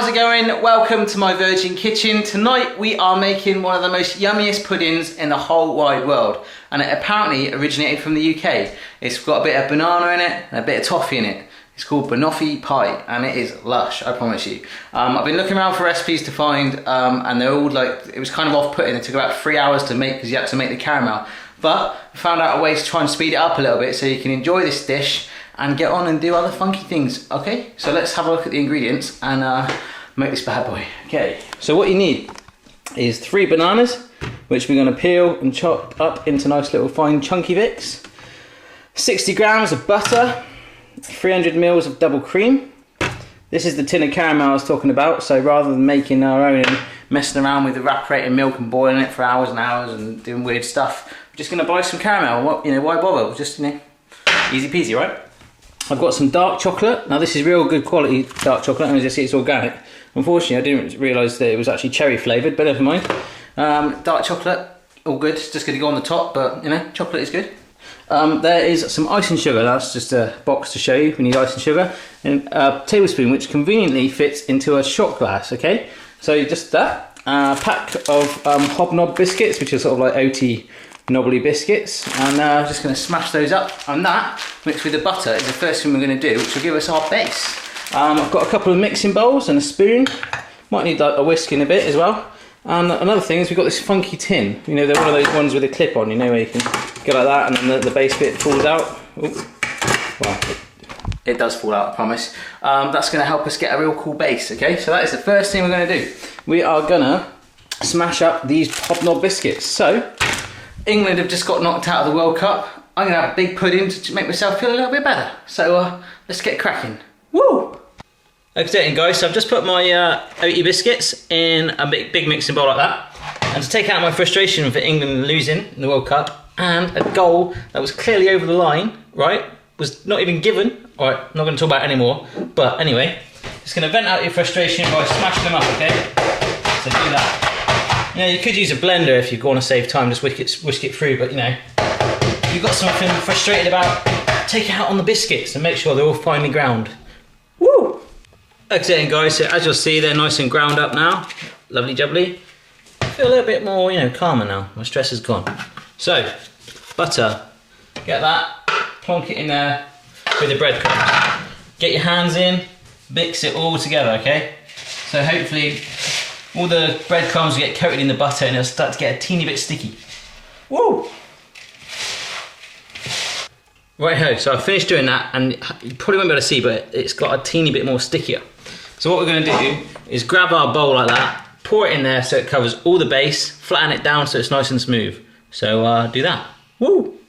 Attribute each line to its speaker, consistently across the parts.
Speaker 1: how's it going? Welcome to my Virgin Kitchen. Tonight we are making one of the most yummiest puddings in the whole wide world, and it apparently originated from the UK. It's got a bit of banana in it and a bit of toffee in it. It's called Banoffee Pie and it is lush, I promise you. I've been looking around for recipes to find and they're all like, it was kind of off-putting. It took about 3 hours to make because you had to make the caramel. But I found out a way to try and speed it up a little bit so you can enjoy this dish and get on and do other funky things, okay? So let's have a look at the ingredients and make this bad boy. Okay, so what you need is 3 bananas, which we're gonna peel and chop up into nice little fine chunky bits, 60 grams of butter, 300 mils of double cream. This is the tin of caramel I was talking about, so rather than making our own and messing around with evaporating milk and boiling it for hours and hours and doing weird stuff, I'm just gonna buy some caramel. What, you know, why bother? Just, you know, easy peasy, right? I've got some dark chocolate. Now this is real good quality dark chocolate, and as you see it's organic. Unfortunately I didn't realise that it was actually cherry flavoured, but never mind. Dark chocolate, all good, it's just going to go on the top, but you know, chocolate is good. There is some icing sugar. That's just a box to show you. We need icing sugar, and a tablespoon which conveniently fits into a shot glass, okay? So just that, a pack of hobnob biscuits, which are sort of like OT knobbly biscuits, and I'm just going to smash those up, and that mixed with the butter is the first thing we're going to do, which will give us our base. I've got a couple of mixing bowls and a spoon, might need like a whisk in a bit as well, and another thing is we've got this funky tin, you know, they're one of those ones with a clip on, you know, where you can go like that and then the base bit falls out. Ooh. Well, it does fall out, I promise. That's going to help us get a real cool base, okay? So that is the first thing we're going to do. We are going to smash up these hobnob biscuits. So England have just got knocked out of the World Cup. I'm gonna have a big pudding to make myself feel a little bit better. So let's get cracking. Woo! Okay guys, so I've just put my oaty biscuits in a big mixing bowl like that. And to take out my frustration for England losing in the World Cup, and a goal that was clearly over the line, right, was not even given. All right, I'm not gonna talk about it anymore. But anyway, just gonna vent out your frustration by smashing them up, okay? So do that. You know, you could use a blender if you want to save time, just whisk it through, but you know, if you've got something frustrated about, take it out on the biscuits and make sure they're all finely ground. Woo! Okay guys, so as you'll see, they're nice and ground up now. Lovely jubbly. I feel a little bit more, you know, calmer now. My stress is gone. So, butter. Get that, plonk it in there with the breadcrumbs. Get your hands in, mix it all together, okay? So hopefully all the breadcrumbs will get coated in the butter and it'll start to get a teeny bit sticky. Woo! Right-ho, so I've finished doing that, and you probably won't be able to see, but it's got a teeny bit more stickier. So what we're going to do is grab our bowl like that, pour it in there so it covers all the base, flatten it down so it's nice and smooth. So do that. Woo!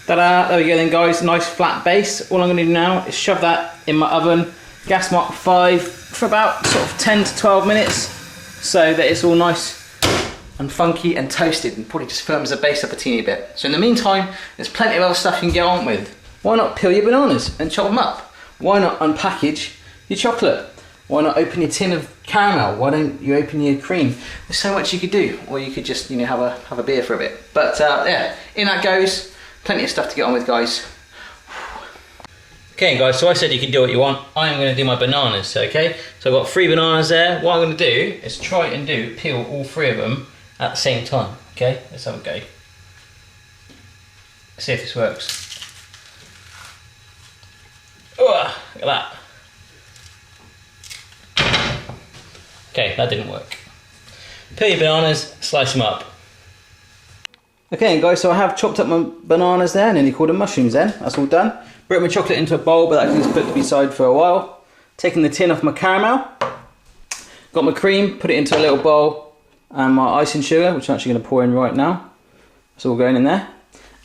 Speaker 1: Ta-da! There we go then guys, nice flat base. All I'm going to do now is shove that in my oven, gas mark 5, for about sort of 10 to 12 minutes, so that it's all nice and funky and toasted, and probably just firms the base up a teeny bit. So in the meantime, there's plenty of other stuff you can get on with. Why not peel your bananas and chop them up? Why not unpackage your chocolate? Why not open your tin of caramel? Why don't you open your cream? There's so much you could do, or you could just, you know, have a beer for a bit. But yeah, in that goes. Plenty of stuff to get on with, guys. Okay guys, so I said you can do what you want. I'm going to do my bananas, okay? So I've got 3 bananas there. What I'm going to do is try and peel all 3 of them at the same time, okay? Let's have a go. Let's see if this works. Oh, look at that. Okay, that didn't work. Peel your bananas, slice them up. Okay guys, so I have chopped up my bananas there, nearly called them mushrooms then. That's all done. Broke my chocolate into a bowl, but that can just put to the side for a while. Taking the tin off my caramel. Got my cream, put it into a little bowl, and my icing sugar, which I'm actually going to pour in right now. It's all going in there.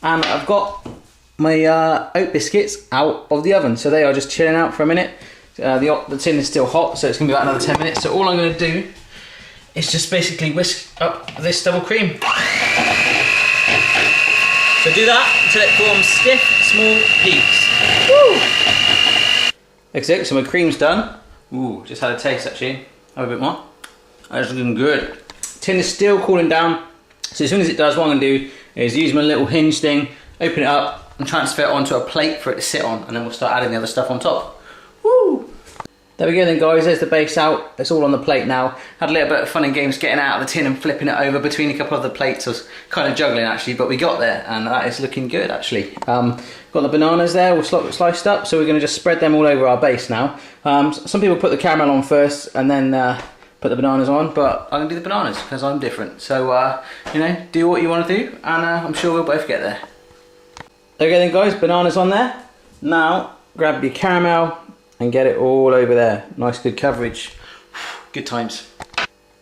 Speaker 1: And I've got my oat biscuits out of the oven, so they are just chilling out for a minute. The tin is still hot, so it's going to be about another 10 minutes. So all I'm going to do is just basically whisk up this double cream. So do that until it forms stiff, small peaks. Woo! Okay, so my cream's done. Ooh, just had a taste actually. Have a bit more. That's looking good. Tin is still cooling down. So as soon as it does, what I'm going to do is use my little hinge thing, open it up and transfer it onto a plate for it to sit on, and then we'll start adding the other stuff on top. Woo! There we go then guys, there's the base out. It's all on the plate now. Had a little bit of fun and games getting out of the tin and flipping it over between a couple of the plates. I was kind of juggling actually, but we got there and that is looking good actually. Got the bananas there, all sliced up, so we're going to just spread them all over our base now. Some people put the caramel on first and then put the bananas on, but I'm going to do the bananas because I'm different. So, you know, do what you want to do and I'm sure we'll both get there. There we go then guys, bananas on there. Now, grab your caramel and get it all over there. Nice good coverage. Good times.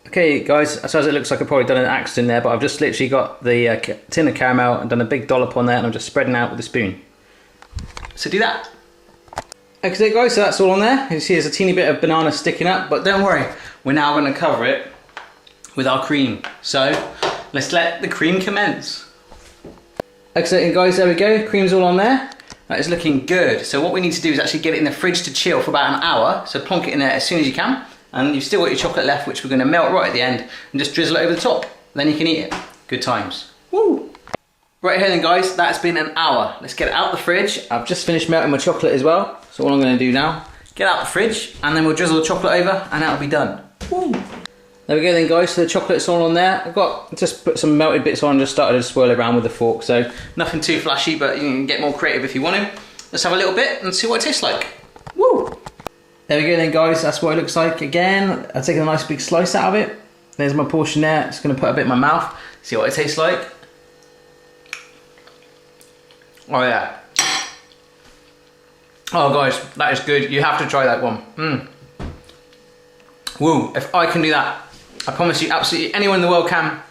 Speaker 1: Okay guys, I suppose it looks like I've probably done an accident there, but I've just literally got the tin of caramel and done a big dollop on there and I'm just spreading out with a spoon. So do that. Okay guys, so that's all on there. You can see there's a teeny bit of banana sticking up, but don't worry, we're now going to cover it with our cream. So let's let the cream commence. Okay guys, there we go, cream's all on there. That is looking good. So what we need to do is actually get it in the fridge to chill for about an hour. So plonk it in there as soon as you can. And you've still got your chocolate left, which we're going to melt right at the end and just drizzle it over the top. Then you can eat it. Good times. Woo! Right here then guys, that's been an hour. Let's get it out the fridge. I've just finished melting my chocolate as well. So all I'm going to do now, get out the fridge and then we'll drizzle the chocolate over and that'll be done. Woo! There we go then guys, so the chocolate's all on there. I've got just put some melted bits on, just started to swirl around with the fork, so nothing too flashy, but you can get more creative if you want to. Let's have a little bit and see what it tastes like. Woo! There we go then guys, that's what it looks like. Again, I've taken a nice big slice out of it. There's my portion there, just going to put a bit in my mouth, see what it tastes like. Oh yeah. Oh guys, that is good, you have to try that one. Woo, if I can do that, I promise you absolutely anyone in the world can.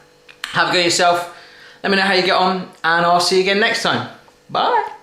Speaker 1: Have a go yourself. Let me know how you get on and I'll see you again next time. Bye.